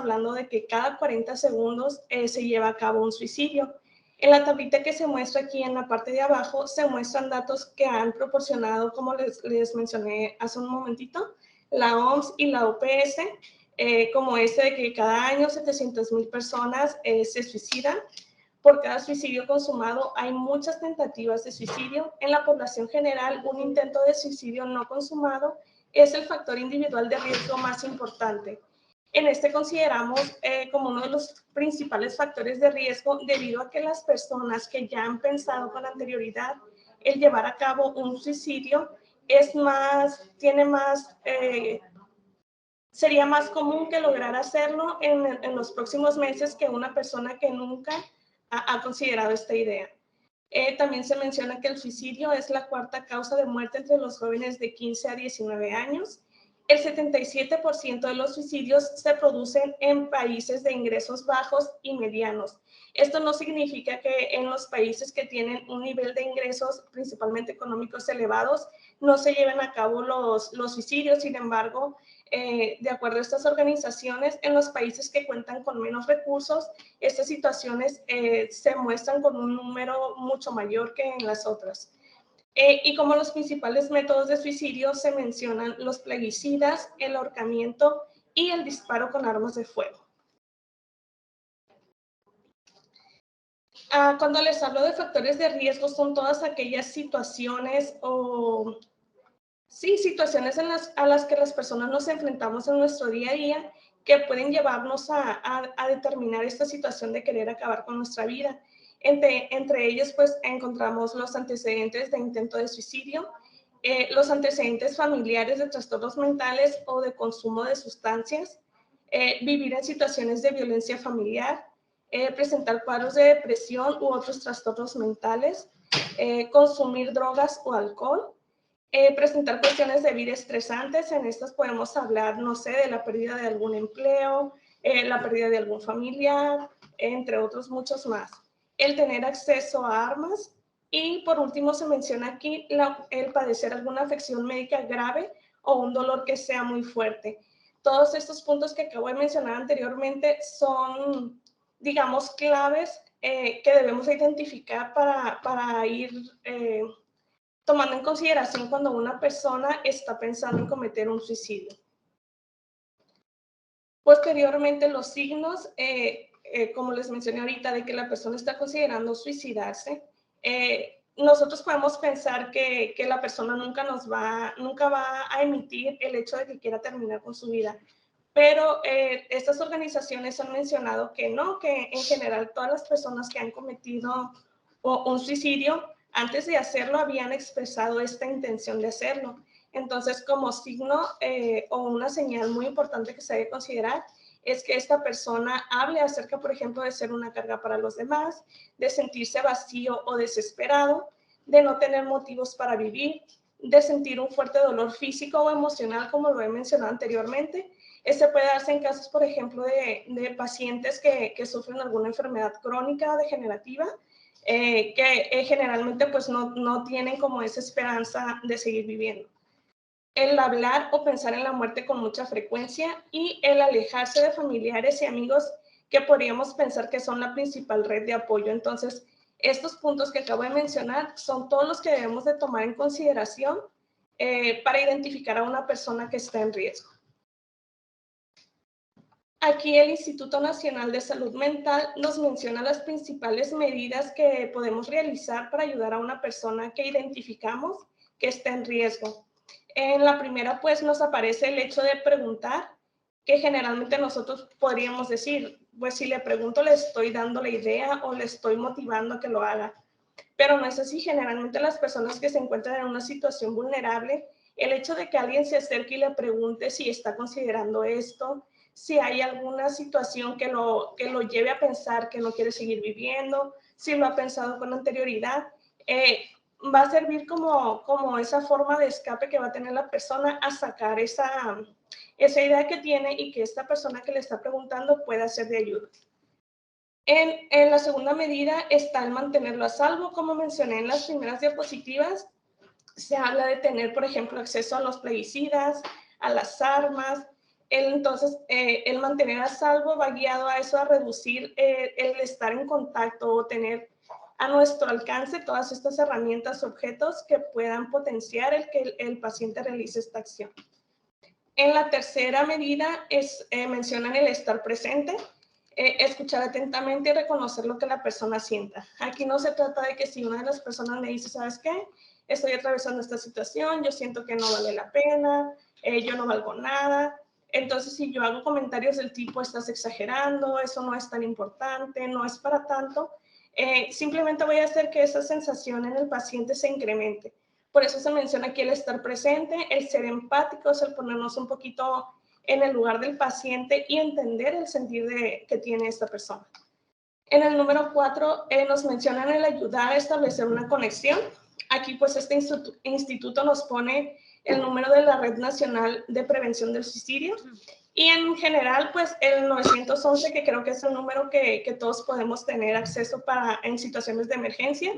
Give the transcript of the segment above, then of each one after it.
hablando de que cada 40 segundos se lleva a cabo un suicidio. En la tablita que se muestra aquí en la parte de abajo se muestran datos que han proporcionado, como les mencioné hace un momentito, la OMS y la OPS, como de que cada año 700,000 personas se suicidan. Por cada suicidio consumado hay muchas tentativas de suicidio. En la población general, un intento de suicidio no consumado es el factor individual de riesgo más importante. En este consideramos como uno de los principales factores de riesgo debido a que las personas que ya han pensado con anterioridad el llevar a cabo un suicidio sería más común que lograr hacerlo en los próximos meses que una persona que nunca ha considerado esta idea. También se menciona que el suicidio es la cuarta causa de muerte entre los jóvenes de 15 a 19 años. El 77% de los suicidios se producen en países de ingresos bajos y medianos. Esto no significa que en los países que tienen un nivel de ingresos, principalmente económicos elevados, no se lleven a cabo los suicidios. Sin embargo, de acuerdo a estas organizaciones, en los países que cuentan con menos recursos, estas situaciones se muestran con un número mucho mayor que en las otras. Y como los principales métodos de suicidio se mencionan los plaguicidas, el ahorcamiento y el disparo con armas de fuego. Cuando les hablo de factores de riesgo, son todas aquellas situaciones situaciones a las que las personas nos enfrentamos en nuestro día a día que pueden llevarnos a determinar esta situación de querer acabar con nuestra vida. Entre ellos, pues, encontramos los antecedentes de intento de suicidio, los antecedentes familiares de trastornos mentales o de consumo de sustancias, vivir en situaciones de violencia familiar, presentar cuadros de depresión u otros trastornos mentales, consumir drogas o alcohol, presentar cuestiones de vida estresantes. En estas podemos hablar, no sé, de la pérdida de algún empleo, la pérdida de algún familiar, entre otros muchos más. El tener acceso a armas y, por último, se menciona aquí el padecer alguna afección médica grave o un dolor que sea muy fuerte. Todos estos puntos que acabo de mencionar anteriormente son, digamos, claves que debemos identificar para ir tomando en consideración cuando una persona está pensando en cometer un suicidio. Posteriormente, los signos, como les mencioné ahorita, de que la persona está considerando suicidarse, nosotros podemos pensar que la persona nunca va a emitir el hecho de que quiera terminar con su vida. Pero estas organizaciones han mencionado que no, que en general todas las personas que han cometido un suicidio, antes de hacerlo habían expresado esta intención de hacerlo. Entonces, como signo o una señal muy importante que se debe considerar es que esta persona hable acerca, por ejemplo, de ser una carga para los demás, de sentirse vacío o desesperado, de no tener motivos para vivir, de sentir un fuerte dolor físico o emocional, como lo he mencionado anteriormente. Este puede darse en casos, por ejemplo, de pacientes que sufren alguna enfermedad crónica o degenerativa, que generalmente pues no tienen como esa esperanza de seguir viviendo. El hablar o pensar en la muerte con mucha frecuencia y el alejarse de familiares y amigos que podríamos pensar que son la principal red de apoyo. Entonces, estos puntos que acabo de mencionar son todos los que debemos de tomar en consideración para identificar a una persona que está en riesgo. Aquí el Instituto Nacional de Salud Mental nos menciona las principales medidas que podemos realizar para ayudar a una persona que identificamos que está en riesgo. En la primera, pues, nos aparece el hecho de preguntar, que generalmente nosotros podríamos decir, pues si le pregunto le estoy dando la idea o le estoy motivando a que lo haga. Pero no es así. Generalmente las personas que se encuentran en una situación vulnerable, el hecho de que alguien se acerque y le pregunte si está considerando esto, si hay alguna situación que lo lleve a pensar que no quiere seguir viviendo, si lo ha pensado con anterioridad, va a servir como esa forma de escape que va a tener la persona a sacar esa idea que tiene y que esta persona que le está preguntando pueda ser de ayuda. En la segunda medida está el mantenerlo a salvo. Como mencioné en las primeras diapositivas, se habla de tener, por ejemplo, acceso a los plaguicidas, a las armas, Entonces, el mantener a salvo va guiado a eso, a reducir el estar en contacto o tener a nuestro alcance todas estas herramientas, objetos que puedan potenciar el que el paciente realice esta acción. En la tercera medida mencionan el estar presente, escuchar atentamente y reconocer lo que la persona sienta. Aquí no se trata de que si una de las personas me dice, ¿sabes qué? Estoy atravesando esta situación, yo siento que no vale la pena, yo no valgo nada. Entonces, si yo hago comentarios del tipo, estás exagerando, eso no es tan importante, no es para tanto, simplemente voy a hacer que esa sensación en el paciente se incremente. Por eso se menciona aquí el estar presente, el ser empáticos, el ponernos un poquito en el lugar del paciente y entender el sentir que tiene esta persona. En el número 4 nos mencionan el ayudar a establecer una conexión. Aquí pues este instituto nos pone el número de la Red Nacional de Prevención del Suicidio y en general pues el 911, que creo que es el número que todos podemos tener acceso en situaciones de emergencia.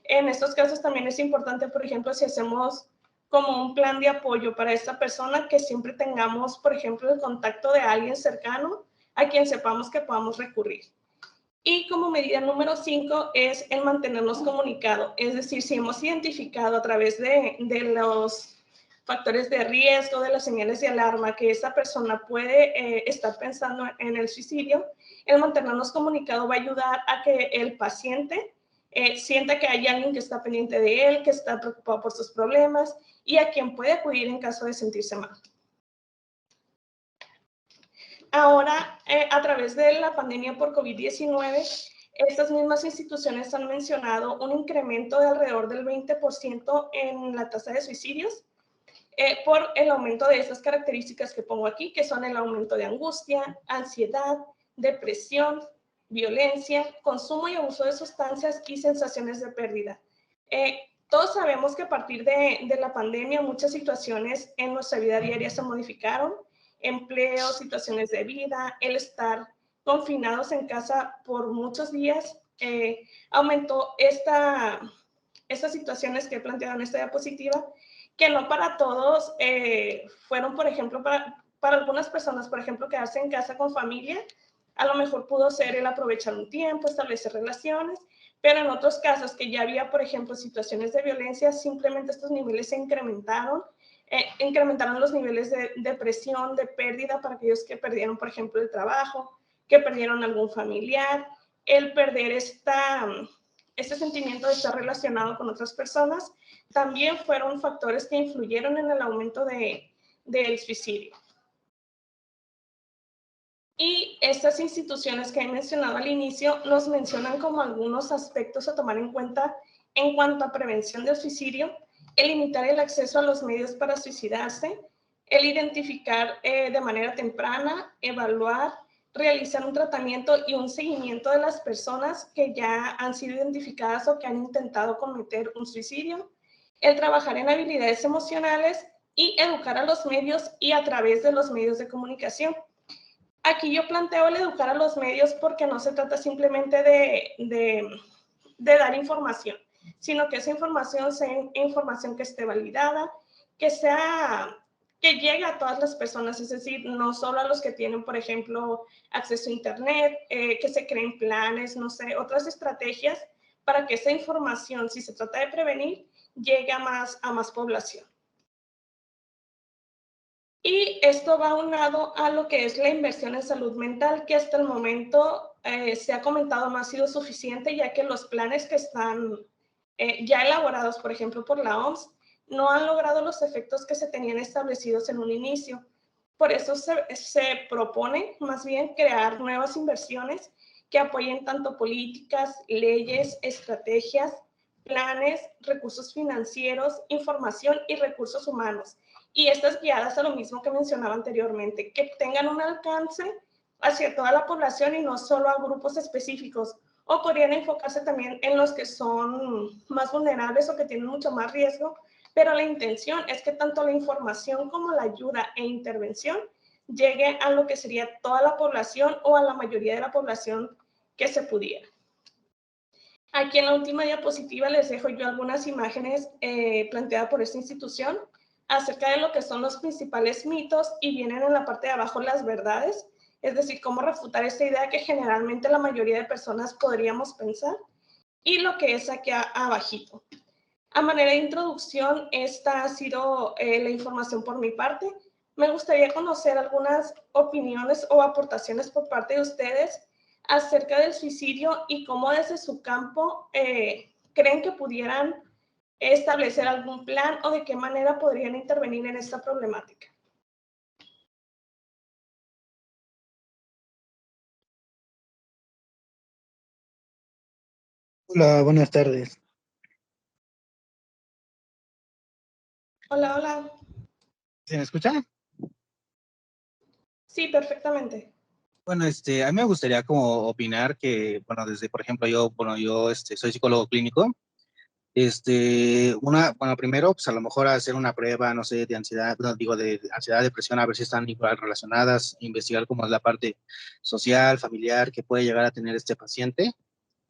En estos casos también es importante, por ejemplo, si hacemos como un plan de apoyo para esta persona, que siempre tengamos, por ejemplo, el contacto de alguien cercano a quien sepamos que podamos recurrir. Y como medida número 5 es el mantenernos comunicados, es decir, si hemos identificado a través de los factores de riesgo, de las señales de alarma, que esa persona puede estar pensando en el suicidio, el mantenernos comunicados va a ayudar a que el paciente sienta que hay alguien que está pendiente de él, que está preocupado por sus problemas y a quien puede acudir en caso de sentirse mal. Ahora, a través de la pandemia por COVID-19, estas mismas instituciones han mencionado un incremento de alrededor del 20% en la tasa de suicidios por el aumento de estas características que pongo aquí, que son el aumento de angustia, ansiedad, depresión, violencia, consumo y abuso de sustancias y sensaciones de pérdida. Todos sabemos que a partir de la pandemia muchas situaciones en nuestra vida diaria se modificaron, empleo, situaciones de vida, el estar confinados en casa por muchos días, aumentó estas situaciones que he planteado en esta diapositiva, que no para todos fueron, por ejemplo, para algunas personas, por ejemplo, quedarse en casa con familia, a lo mejor pudo ser el aprovechar un tiempo, establecer relaciones, pero en otros casos que ya había, por ejemplo, situaciones de violencia, simplemente estos niveles se incrementaron los niveles de depresión, de pérdida para aquellos que perdieron, por ejemplo, el trabajo, que perdieron algún familiar, el perder este sentimiento de estar relacionado con otras personas, también fueron factores que influyeron en el aumento del suicidio. Y estas instituciones que he mencionado al inicio nos mencionan como algunos aspectos a tomar en cuenta en cuanto a prevención del suicidio: el limitar el acceso a los medios para suicidarse, el identificar de manera temprana, evaluar, realizar un tratamiento y un seguimiento de las personas que ya han sido identificadas o que han intentado cometer un suicidio, el trabajar en habilidades emocionales y educar a los medios y a través de los medios de comunicación. Aquí yo planteo el educar a los medios porque no se trata simplemente de dar información, sino que esa información sea información que esté validada, que llegue a todas las personas, es decir, no solo a los que tienen, por ejemplo, acceso a Internet, que se creen planes, no sé, otras estrategias para que esa información, si se trata de prevenir, llegue a más población. Y esto va aunado a lo que es la inversión en salud mental, que hasta el momento se ha comentado no ha sido suficiente, ya que los planes que están ya elaborados, por ejemplo, por la OMS, no han logrado los efectos que se tenían establecidos en un inicio. Por eso se propone más bien crear nuevas inversiones que apoyen tanto políticas, leyes, estrategias, planes, recursos financieros, información y recursos humanos. Y estas guiadas a lo mismo que mencionaba anteriormente, que tengan un alcance hacia toda la población y no solo a grupos específicos, o podrían enfocarse también en los que son más vulnerables o que tienen mucho más riesgo, pero la intención es que tanto la información como la ayuda e intervención llegue a lo que sería toda la población o a la mayoría de la población que se pudiera. Aquí en la última diapositiva les dejo yo algunas imágenes planteadas por esta institución acerca de lo que son los principales mitos y vienen en la parte de abajo las verdades, es decir, cómo refutar esta idea que generalmente la mayoría de personas podríamos pensar, y lo que es aquí abajito. A manera de introducción, esta ha sido la información por mi parte. Me gustaría conocer algunas opiniones o aportaciones por parte de ustedes acerca del suicidio y cómo desde su campo creen que pudieran establecer algún plan o de qué manera podrían intervenir en esta problemática. Hola, buenas tardes. Hola, hola. ¿Se me escucha? Sí, perfectamente. Bueno, a mí me gustaría como opinar que, bueno, desde, por ejemplo, yo soy psicólogo clínico. Bueno, primero, pues a lo mejor hacer una prueba, no sé, de ansiedad, no, digo, de ansiedad, depresión, a ver si están igual relacionadas, investigar como la parte social, familiar que puede llegar a tener este paciente.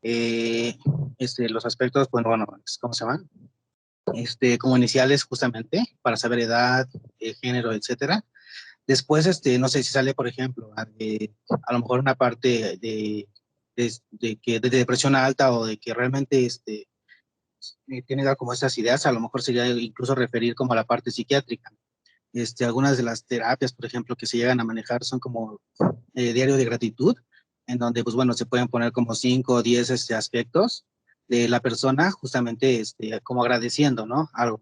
Los aspectos, bueno, ¿cómo se llaman? Como iniciales justamente, para saber edad, género, etcétera. Después, no sé si sale, por ejemplo, a lo mejor una parte de depresión alta o de que realmente tiene como estas ideas, a lo mejor sería incluso referir como a la parte psiquiátrica. Algunas de las terapias, por ejemplo, que se llegan a manejar son como diario de gratitud, en donde, pues bueno, se pueden poner como 5 o 10 aspectos de la persona, justamente como agradeciendo, ¿no? Algo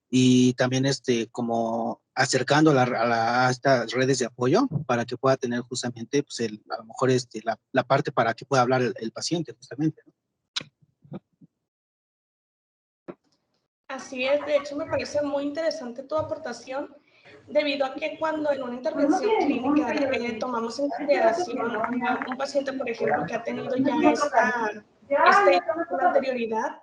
y también como acercando a estas redes de apoyo para que pueda tener justamente pues a lo mejor la parte para que pueda hablar el paciente justamente, ¿no? Así es, de hecho me parece muy interesante tu aportación, debido a que cuando en una intervención clínica tomamos en consideración a un paciente, por ejemplo, que ha tenido ya esta anterioridad,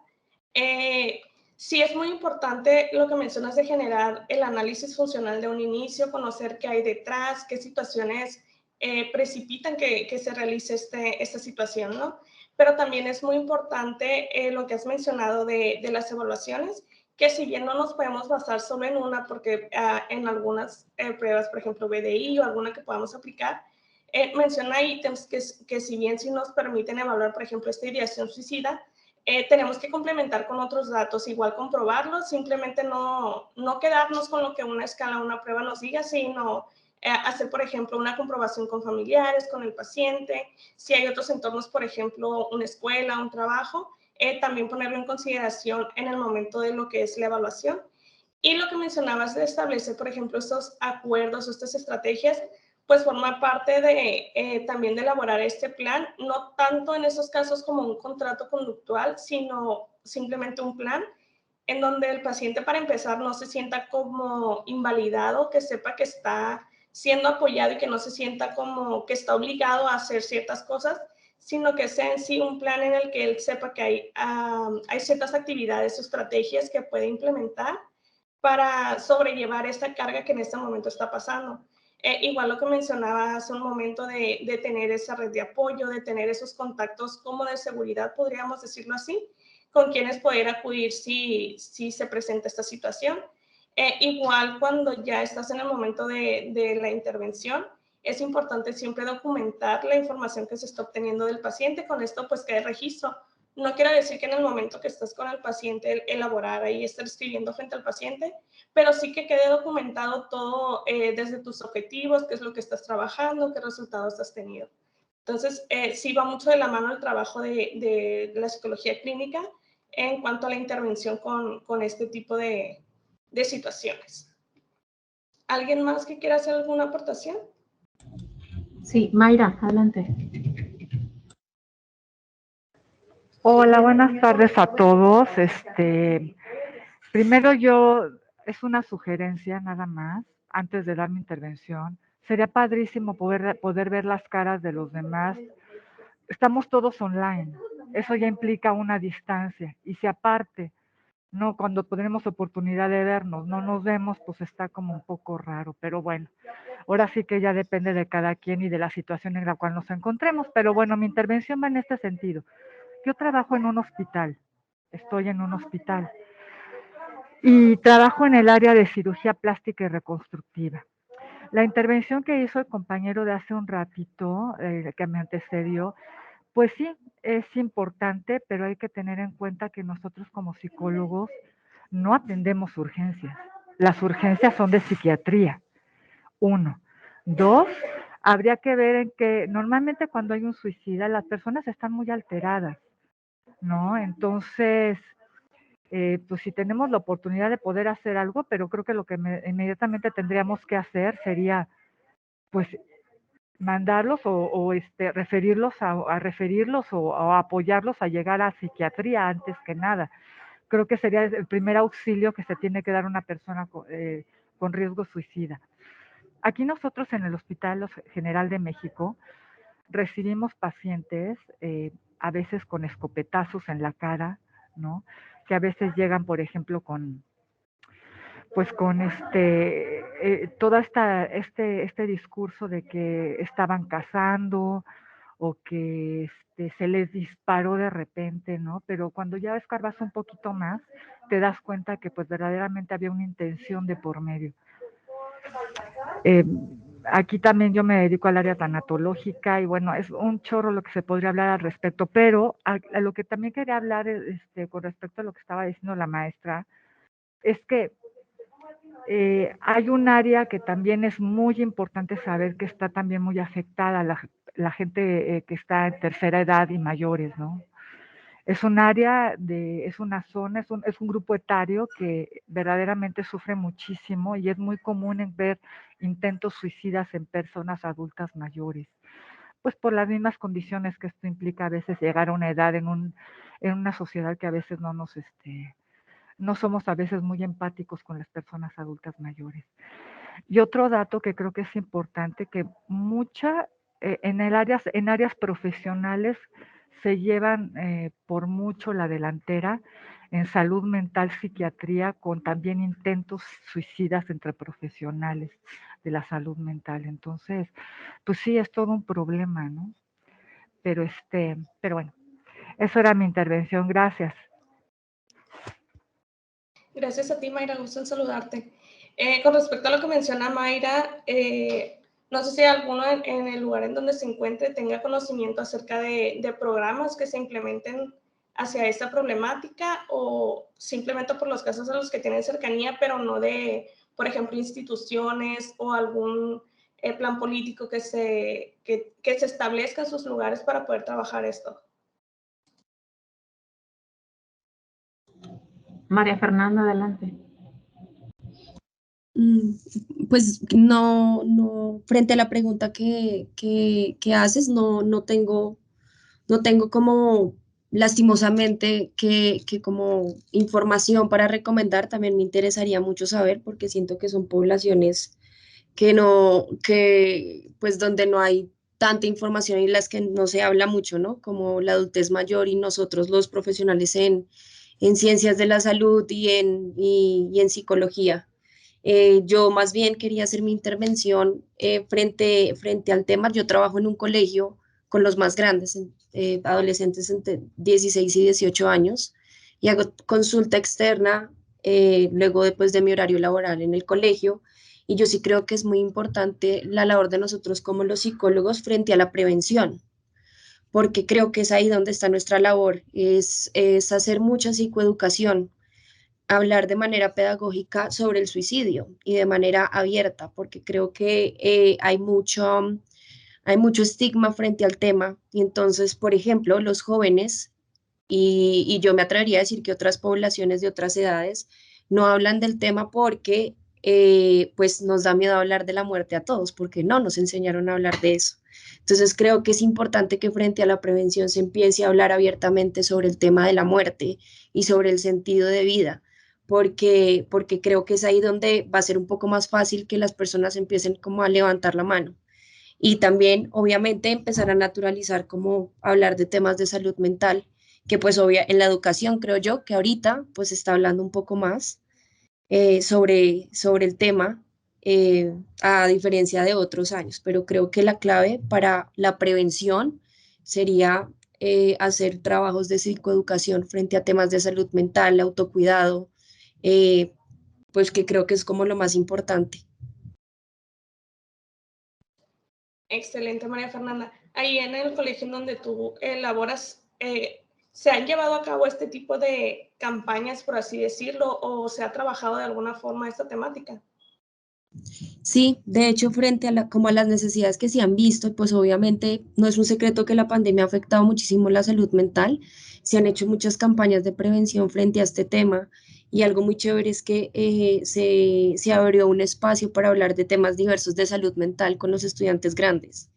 eh, sí es muy importante lo que mencionas de generar el análisis funcional de un inicio, conocer qué hay detrás, qué situaciones precipitan que se realice esta situación, ¿no? Pero también es muy importante lo que has mencionado de las evaluaciones, que si bien no nos podemos basar solo en una, porque en algunas pruebas, por ejemplo, BDI o alguna que podamos aplicar, menciona ítems que si bien sí nos permiten evaluar, por ejemplo, esta ideación suicida, tenemos que complementar con otros datos, igual comprobarlos, simplemente no quedarnos con lo que una escala o una prueba nos diga, sino hacer, por ejemplo, una comprobación con familiares, con el paciente, si hay otros entornos, por ejemplo, una escuela, un trabajo, también ponerlo en consideración en el momento de lo que es la evaluación. Y lo que mencionabas de establecer, por ejemplo, estos acuerdos o estas estrategias, pues forma parte de también de elaborar este plan, no tanto en esos casos como un contrato conductual, sino simplemente un plan en donde el paciente, para empezar, no se sienta como invalidado, que sepa que está siendo apoyado y que no se sienta como que está obligado a hacer ciertas cosas, sino que sea en sí un plan en el que él sepa que hay ciertas actividades o estrategias que puede implementar para sobrellevar esta carga que en este momento está pasando. Igual lo que mencionaba hace un momento de tener esa red de apoyo, de tener esos contactos como de seguridad, podríamos decirlo así, con quienes poder acudir si se presenta esta situación. Igual cuando ya estás en el momento de la intervención, es importante siempre documentar la información que se está obteniendo del paciente. Con esto, pues, queda registro. No quiere decir que en el momento que estás con el paciente, elaborar ahí, estar escribiendo frente al paciente, pero sí que quede documentado todo desde tus objetivos, qué es lo que estás trabajando, qué resultados has tenido. Entonces, sí va mucho de la mano el trabajo de la psicología clínica en cuanto a la intervención con este tipo de situaciones. ¿Alguien más que quiera hacer alguna aportación? Sí, Mayra, adelante. Hola, buenas tardes a todos. Primero es una sugerencia nada más, antes de dar mi intervención. Sería padrísimo poder ver las caras de los demás. Estamos todos online. Eso ya implica una distancia. Y si aparte, no, cuando tenemos oportunidad de vernos, no nos vemos, pues está como un poco raro. Pero bueno, ahora sí que ya depende de cada quien y de la situación en la cual nos encontremos. Pero bueno, mi intervención va en este sentido. Yo trabajo en un hospital, estoy en un hospital y trabajo en el área de cirugía plástica y reconstructiva. La intervención que hizo el compañero de hace un ratito, que me antecedió, pues sí, es importante, pero hay que tener en cuenta que nosotros como psicólogos no atendemos urgencias. Las urgencias son de psiquiatría, uno. Dos, habría que ver en que normalmente cuando hay un suicida las personas están muy alteradas, ¿no? Entonces, pues si tenemos la oportunidad de poder hacer algo, pero creo que lo que inmediatamente tendríamos que hacer sería, pues, mandarlos referirlos a referirlos o apoyarlos a llegar a psiquiatría antes que nada. Creo que sería el primer auxilio que se tiene que dar a una persona con riesgo suicida. Aquí nosotros en el Hospital General de México recibimos pacientes a veces con escopetazos en la cara, ¿no? Que a veces llegan, por ejemplo, con toda este discurso de que estaban cazando o que se les disparó de repente, ¿no? Pero cuando ya escarbas un poquito más, te das cuenta que pues verdaderamente había una intención de por medio. Eh, Aquí también yo me dedico al área tanatológica y bueno, es un chorro lo que se podría hablar al respecto, pero a lo que también quería hablar con respecto a lo que estaba diciendo la maestra, es que hay un área que también es muy importante saber que está también muy afectada, la gente que está en tercera edad y mayores, ¿no? Es un área, es una zona, es un grupo etario que verdaderamente sufre muchísimo y es muy común en ver intentos suicidas en personas adultas mayores, pues por las mismas condiciones que esto implica a veces llegar a una edad en una sociedad que a veces no somos a veces muy empáticos con las personas adultas mayores. Y otro dato que creo que es importante, que en áreas profesionales se llevan por mucho la delantera en salud mental, psiquiatría, con también intentos suicidas entre profesionales de la salud mental. Entonces, pues sí, es todo un problema, ¿no? Pero bueno, eso era mi intervención. Gracias. Gracias a ti, Mayra, gusto en saludarte. Con respecto a lo que menciona Mayra, no sé si alguno en el lugar en donde se encuentre tenga conocimiento acerca de programas que se implementen hacia esta problemática o simplemente por los casos a los que tienen cercanía, pero no de, por ejemplo, instituciones o algún plan político que se establezca en sus lugares para poder trabajar esto. María Fernanda, adelante. Pues no, frente a la pregunta que haces, no tengo como lastimosamente que como información para recomendar. También me interesaría mucho saber porque siento que son poblaciones que pues donde no hay tanta información y las que no se habla mucho, ¿no? Como la adultez mayor y nosotros los profesionales en ciencias de la salud y en psicología. Yo más bien quería hacer mi intervención frente al tema. Yo trabajo en un colegio con los más grandes, adolescentes entre 16 y 18 años, y hago consulta externa luego después de mi horario laboral en el colegio. Y yo sí creo que es muy importante la labor de nosotros como los psicólogos frente a la prevención, porque creo que es ahí donde está nuestra labor, es hacer mucha psicoeducación, hablar de manera pedagógica sobre el suicidio y de manera abierta, porque creo que hay mucho estigma frente al tema. Y entonces, por ejemplo, los jóvenes, y yo me atrevería a decir que otras poblaciones de otras edades, no hablan del tema porque pues nos da miedo hablar de la muerte a todos, porque no nos enseñaron a hablar de eso. Entonces creo que es importante que frente a la prevención se empiece a hablar abiertamente sobre el tema de la muerte y sobre el sentido de vida, porque creo que es ahí donde va a ser un poco más fácil que las personas empiecen como a levantar la mano. Y también, obviamente, empezar a naturalizar como hablar de temas de salud mental, que pues en la educación creo yo que ahorita pues se está hablando un poco más sobre el tema, a diferencia de otros años, pero creo que la clave para la prevención sería hacer trabajos de psicoeducación frente a temas de salud mental, autocuidado, pues que creo que es como lo más importante. Excelente, María Fernanda. Ahí en el colegio en donde tú laboras, ¿se han llevado a cabo este tipo de campañas, por así decirlo, o se ha trabajado de alguna forma esta temática? Sí, de hecho, frente a como a las necesidades que se han visto, pues obviamente no es un secreto que la pandemia ha afectado muchísimo la salud mental. Se han hecho muchas campañas de prevención frente a este tema y algo muy chévere es que se abrió un espacio para hablar de temas diversos de salud mental con los estudiantes grandes.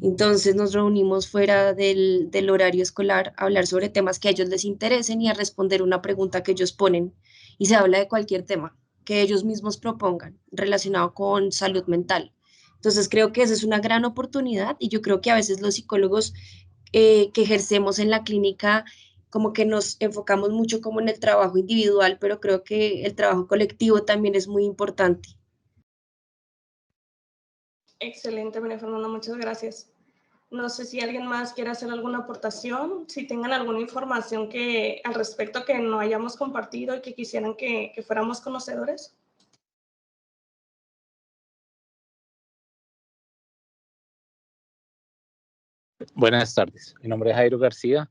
Entonces nos reunimos fuera del horario escolar a hablar sobre temas que a ellos les interesen y a responder una pregunta que ellos ponen. Y se habla de cualquier tema que ellos mismos propongan relacionado con salud mental. Entonces creo que esa es una gran oportunidad y yo creo que a veces los psicólogos que ejercemos en la clínica como que nos enfocamos mucho como en el trabajo individual, pero creo que el trabajo colectivo también es muy importante. Excelente, María Fernanda, muchas gracias. No sé si alguien más quiere hacer alguna aportación, si tengan alguna información que al respecto que no hayamos compartido y que quisieran que fuéramos conocedores. Buenas tardes, mi nombre es Jairo García.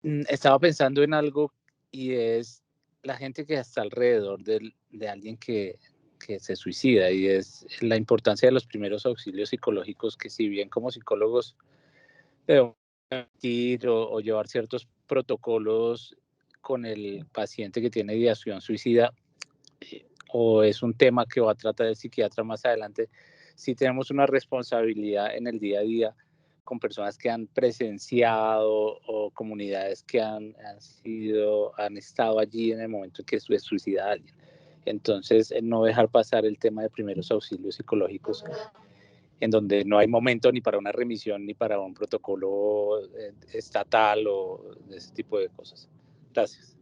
Estaba pensando en algo y es la gente que está alrededor de alguien que se suicida y es la importancia de los primeros auxilios psicológicos que si bien como psicólogos debemos permitir o llevar ciertos protocolos con el paciente que tiene ideación suicida o es un tema que va a tratar el psiquiatra más adelante, sí tenemos una responsabilidad en el día a día con personas que han presenciado o comunidades que han estado allí en el momento en que se suicida a alguien. Entonces, no dejar pasar el tema de primeros auxilios psicológicos, en donde no hay momento ni para una remisión ni para un protocolo estatal o de ese tipo de cosas. Gracias.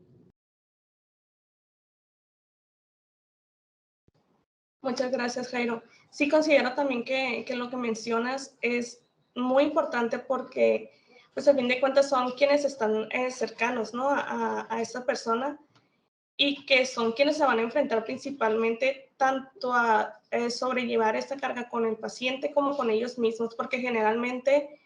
Muchas gracias, Jairo. Sí considero también que lo que mencionas es muy importante porque, pues, a fin de cuentas son quienes están cercanos, ¿no? a esta persona y que son quienes se van a enfrentar principalmente tanto a sobrellevar esta carga con el paciente como con ellos mismos, porque generalmente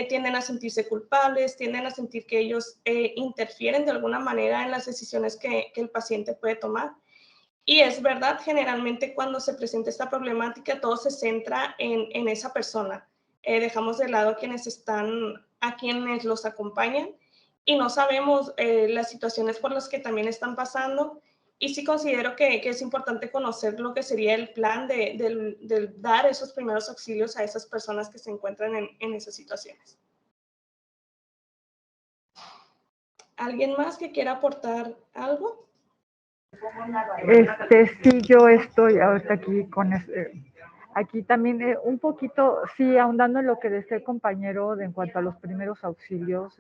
tienden a sentirse culpables, tienden a sentir que ellos interfieren de alguna manera en las decisiones que el paciente puede tomar. Y es verdad, generalmente cuando se presenta esta problemática, todo se centra en esa persona. Dejamos de lado a quienes los acompañan y no sabemos las situaciones por las que también están pasando. Y sí considero que es importante conocer lo que sería el plan de dar esos primeros auxilios a esas personas que se encuentran en esas situaciones. ¿Alguien más que quiera aportar algo? Sí, yo estoy ahorita aquí aquí también un poquito, sí, ahondando en lo que decía el compañero en cuanto a los primeros auxilios,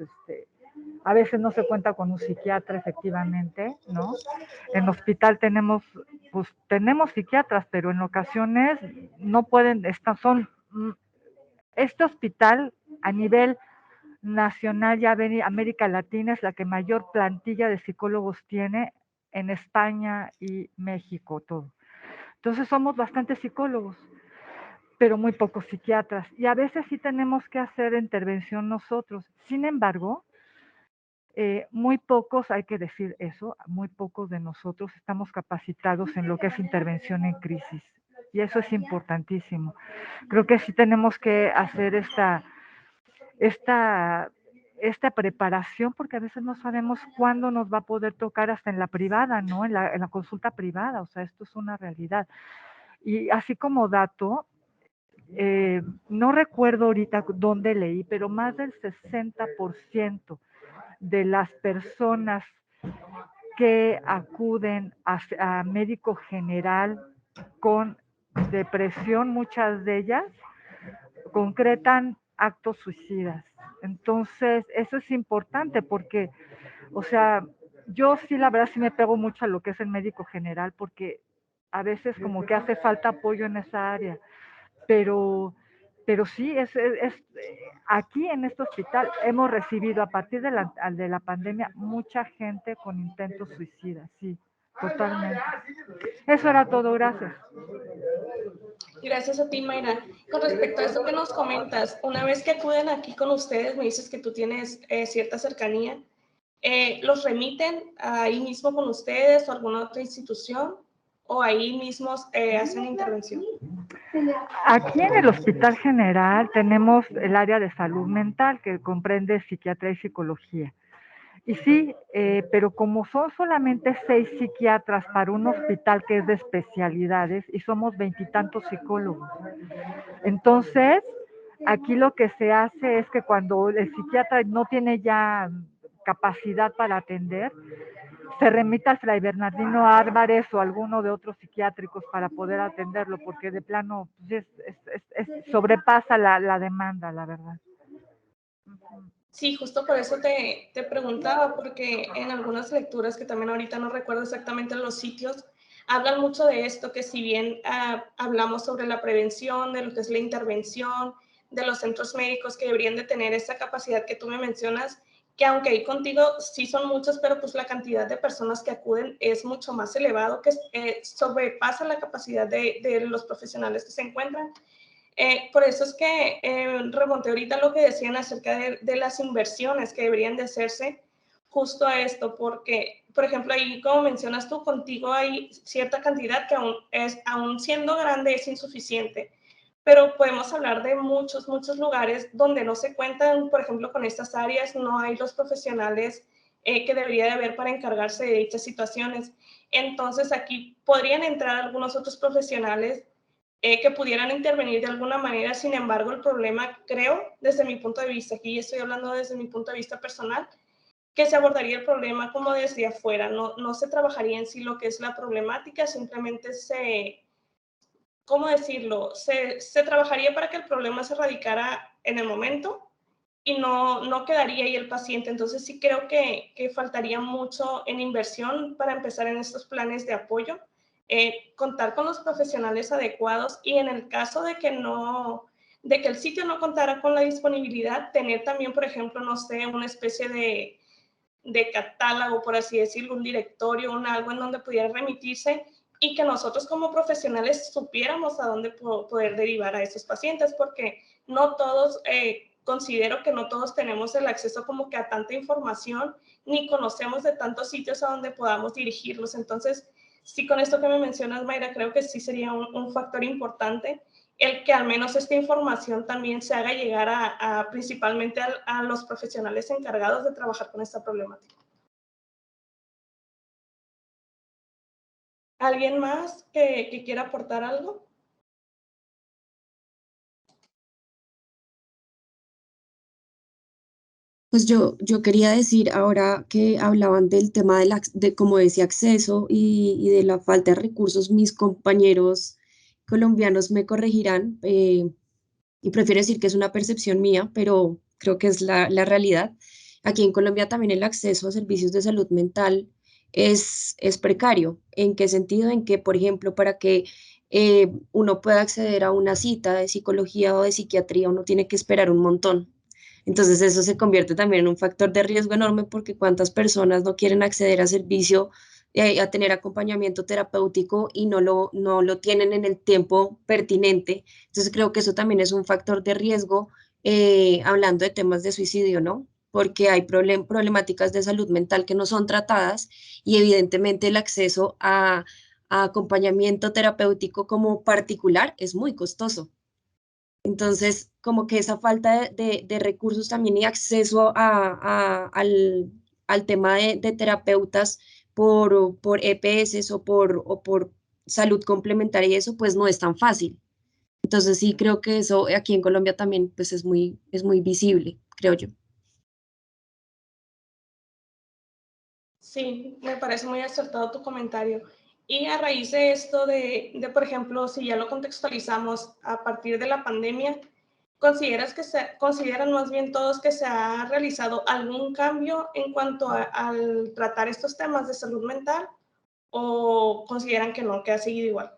a veces no se cuenta con un psiquiatra efectivamente, ¿no? En hospital pues tenemos psiquiatras, pero en ocasiones no pueden, este hospital a nivel nacional, ya América Latina es la que mayor plantilla de psicólogos tiene en España y México, todo. Entonces somos bastantes psicólogos, pero muy pocos psiquiatras. Y a veces sí tenemos que hacer intervención nosotros. Sin embargo, muy pocos, hay que decir eso, muy pocos de nosotros estamos capacitados en lo que es intervención en crisis. Y eso es importantísimo. Creo que sí tenemos que hacer esta preparación, porque a veces no sabemos cuándo nos va a poder tocar hasta en la privada, ¿no? En la consulta privada, o sea, esto es una realidad. Y así como dato, no recuerdo ahorita dónde leí, pero más del 60% de las personas que acuden a médico general con depresión, muchas de ellas concretan actos suicidas. Entonces, eso es importante porque, o sea, yo sí, la verdad, sí me pego mucho a lo que es el médico general porque a veces como que hace falta apoyo en esa área, pero sí, aquí en este hospital hemos recibido a partir de la pandemia mucha gente con intentos suicidas, sí, totalmente. Eso era todo, gracias. Gracias a ti, Mayra. Con respecto a esto que nos comentas, una vez que acuden aquí con ustedes, me dices que tú tienes cierta cercanía, ¿los remiten ahí mismo con ustedes o alguna otra institución? ¿O ahí mismos hacen intervención? Aquí en el Hospital General tenemos el área de salud mental que comprende psiquiatría y psicología. Y sí, pero como son solamente 6 psiquiatras para un hospital que es de especialidades y somos 20 y tantos psicólogos, entonces aquí lo que se hace es que cuando el psiquiatra no tiene ya capacidad para atender, se remite al Fray Bernardino Álvarez o alguno de otros psiquiátricos para poder atenderlo, porque de plano pues, sobrepasa la demanda, la verdad. Sí, justo por eso te preguntaba, porque en algunas lecturas, que también ahorita no recuerdo exactamente los sitios, hablan mucho de esto, que si bien hablamos sobre la prevención, de lo que es la intervención, de los centros médicos que deberían de tener esa capacidad que tú me mencionas, que aunque ahí contigo sí son muchos, pero pues la cantidad de personas que acuden es mucho más elevado, que sobrepasa la capacidad de los profesionales que se encuentran. Por eso es que remonté ahorita lo que decían acerca de las inversiones que deberían de hacerse justo a esto, porque, por ejemplo, ahí como mencionas tú, contigo hay cierta cantidad que aún siendo grande es insuficiente, pero podemos hablar de muchos, muchos lugares donde no se cuentan, por ejemplo, con estas áreas, no hay los profesionales que debería de haber para encargarse de dichas situaciones. Entonces aquí podrían entrar algunos otros profesionales que pudieran intervenir de alguna manera. Sin embargo, el problema, creo, desde mi punto de vista, aquí estoy hablando desde mi punto de vista personal, que se abordaría el problema como desde afuera, no se trabajaría en sí lo que es la problemática, simplemente ¿cómo decirlo? Se trabajaría para que el problema se radicara en el momento y no quedaría ahí el paciente. Entonces sí creo que faltaría mucho en inversión para empezar en estos planes de apoyo, contar con los profesionales adecuados y en el caso de que el sitio no contara con la disponibilidad, tener también, por ejemplo, no sé, una especie de catálogo, por así decirlo, un directorio, algo en donde pudiera remitirse y que nosotros como profesionales supiéramos a dónde poder derivar a esos pacientes, porque no todos, considero que no todos tenemos el acceso como que a tanta información, ni conocemos de tantos sitios a donde podamos dirigirlos. Entonces, sí, con esto que me mencionas, Mayra, creo que sí sería un factor importante el que al menos esta información también se haga llegar principalmente a los profesionales encargados de trabajar con esta problemática. ¿Alguien más que quiera aportar algo? Pues yo quería decir ahora que hablaban del tema de como decía, acceso y de la falta de recursos, mis compañeros colombianos me corregirán, y prefiero decir que es una percepción mía, pero creo que es la realidad. Aquí en Colombia también el acceso a servicios de salud mental es precario. ¿En qué sentido? En que, por ejemplo, para que uno pueda acceder a una cita de psicología o de psiquiatría, uno tiene que esperar un montón. Entonces eso se convierte también en un factor de riesgo enorme porque cuántas personas no quieren acceder a servicio, a tener acompañamiento terapéutico y no lo tienen en el tiempo pertinente. Entonces creo que eso también es un factor de riesgo, hablando de temas de suicidio, ¿no? Porque hay problemáticas de salud mental que no son tratadas y evidentemente el acceso a acompañamiento terapéutico como particular es muy costoso. Entonces, como que esa falta de recursos también y acceso al tema de terapeutas por EPS o por salud complementaria y eso, pues no es tan fácil. Entonces, sí creo que eso aquí en Colombia también pues es muy visible, creo yo. Sí, me parece muy acertado tu comentario. Y a raíz de esto, por ejemplo, si ya lo contextualizamos a partir de la pandemia, consideran más bien todos que se ha realizado algún cambio en cuanto al tratar estos temas de salud mental o consideran que no, que ha seguido igual?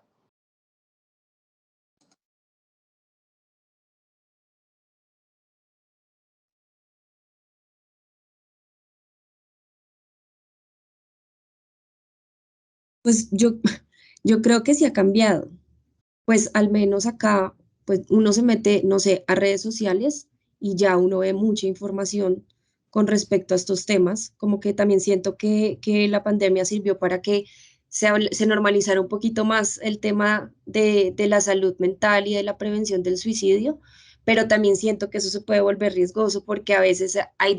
Pues yo creo que sí ha cambiado. Pues al menos acá, pues uno se mete, no sé, a redes sociales y ya uno ve mucha información con respecto a estos temas. Como que también siento que la pandemia sirvió para que se normalizara un poquito más el tema de la salud mental y de la prevención del suicidio, pero también siento que eso se puede volver riesgoso porque a veces hay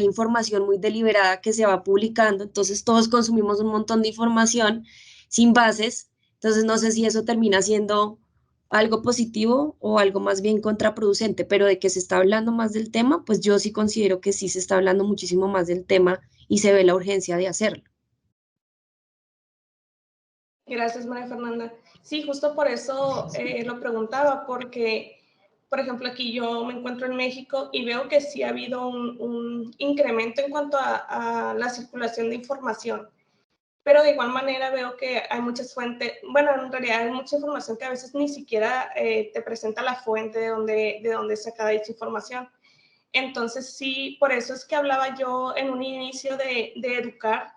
información muy deliberada que se va publicando, entonces todos consumimos un montón de información sin bases, entonces no sé si eso termina siendo algo positivo o algo más bien contraproducente, pero de que se está hablando más del tema, pues yo sí considero que sí se está hablando muchísimo más del tema y se ve la urgencia de hacerlo. Gracias, María Fernanda. Sí, justo por eso lo preguntaba, porque, por ejemplo, aquí yo me encuentro en México y veo que sí ha habido un incremento en cuanto a la circulación de información, pero de igual manera veo que hay muchas fuentes, bueno, en realidad hay mucha información que a veces ni siquiera te presenta la fuente de donde saca dicha información. Entonces, sí, por eso es que hablaba yo en un inicio de educar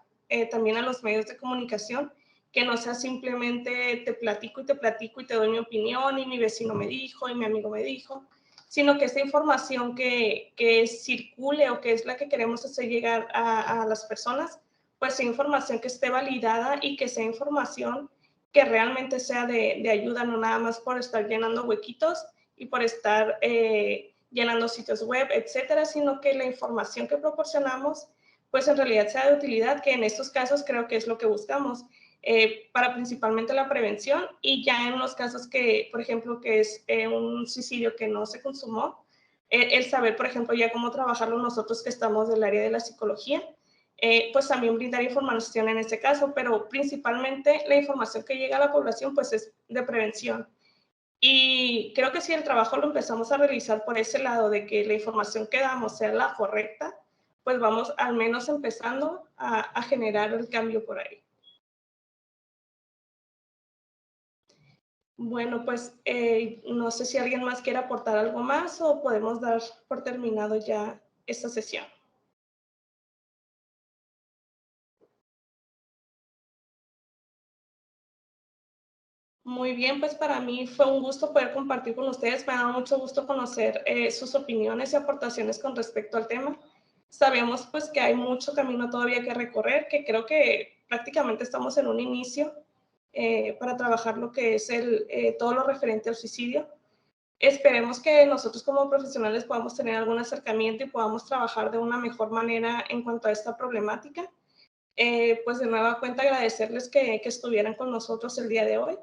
también a los medios de comunicación, que no sea simplemente te platico y te doy mi opinión y mi vecino me dijo y mi amigo me dijo, sino que esta información que circule o que es la que queremos hacer llegar a las personas, pues sea información que esté validada y que sea información que realmente sea de ayuda, no nada más por estar llenando huequitos y por estar llenando sitios web, etcétera, sino que la información que proporcionamos, pues en realidad sea de utilidad, que en estos casos creo que es lo que buscamos, para principalmente la prevención y ya en los casos que, por ejemplo, que es un suicidio que no se consumó, el saber, por ejemplo, ya cómo trabajarlo nosotros que estamos del área de la psicología, pues también brindar información en este caso, pero principalmente la información que llega a la población pues es de prevención. Y creo que si el trabajo lo empezamos a realizar por ese lado de que la información que damos sea la correcta, pues vamos al menos empezando a generar el cambio por ahí. Bueno, pues no sé si alguien más quiere aportar algo más o podemos dar por terminado ya esta sesión. Muy bien, pues para mí fue un gusto poder compartir con ustedes. Me ha dado mucho gusto conocer sus opiniones y aportaciones con respecto al tema. Sabemos pues que hay mucho camino todavía que recorrer, que creo que prácticamente estamos en un inicio para trabajar lo que es todo lo referente al suicidio. Esperemos que nosotros como profesionales podamos tener algún acercamiento y podamos trabajar de una mejor manera en cuanto a esta problemática. Pues de nueva cuenta agradecerles que estuvieran con nosotros el día de hoy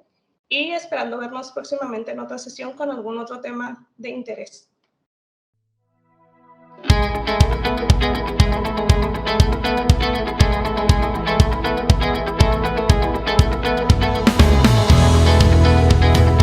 y esperando vernos próximamente en otra sesión con algún otro tema de interés.